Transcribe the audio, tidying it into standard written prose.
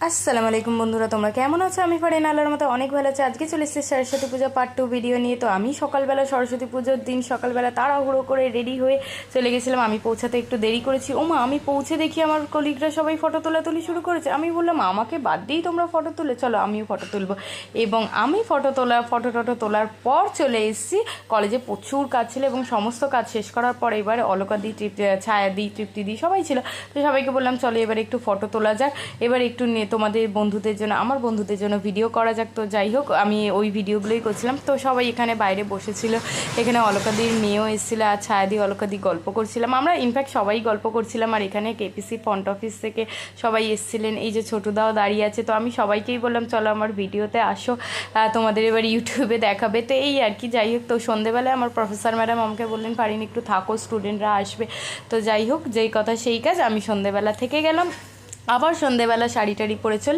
আসসালামু আলাইকুম বন্ধুরা, তোমরা কেমন আছো? আমি ফারিন আল্লাহর মতো অনেক ভালো আছি। আজকে চলে এসেছি সরস্বতী পূজা পার্ট 2 ভিডিও নিয়ে। তো আমি সকালবেলা সরস্বতী পুজোর দিন সকালবেলা তাড়াহুড়ো করে রেডি হয়ে চলে গেছিলাম। আমি পৌঁছাতে একটু দেরি করেছি। ওমা, আমি পৌঁছে দেখি আমার কলিগরা সবাই ফটো তোলাতুলি শুরু করেছে। আমি বললাম আমাকে বাদ দিয়েই তোমরা ফটো তুলে চলো, আমিও ফটো তুলবো। এবং আমি ফটো তোলার পর চলে এসেছি। কলেজে প্রচুর কাজ ছিল এবং সমস্ত কাজ শেষ করার পর এবার অলকা দি ছায়া দি তৃপ্তি দি সবাই ছিল। তো সবাইকে বললাম চলো এবার একটু ফটো তোলা যাক, এবার একটু তোমাদের বন্ধুদের জন্য আমার বন্ধুদের জন্য ভিডিও করা যাক। তো যাই হোক, আমি ওই ভিডিওগুলোই করছিলাম। তো সবাই এখানে বাইরে বসেছিল, এখানে অলকাদির মেয়েও এসেছিলো আর ছায়াদি অলকাদি গল্প করছিলাম। আমরা ইনফ্যাক্ট সবাই গল্প করছিলাম। আর এখানে কেপিসি ফ্রন্ট অফিস থেকে সবাই এসেছিলেন, এই যে ছোটুদাও দাঁড়িয়ে আছে। তো আমি সবাইকেই বললাম চলো আমার ভিডিওতে আসো, তোমাদের এবার ইউটিউবে দেখাবে। তো এই আর কি। যাই হোক, তো সন্ধেবেলায় আমার প্রফেসর ম্যাডাম আমাকে বললেন পারিন একটু থাকো, স্টুডেন্টরা আসবে। তো যাই হোক, যেই কথা সেই কাজ, আমি সন্ধেবেলা থেকে গেলাম। আবার সন্ধেবেলা শাড়ি টাড়ি পরে চলে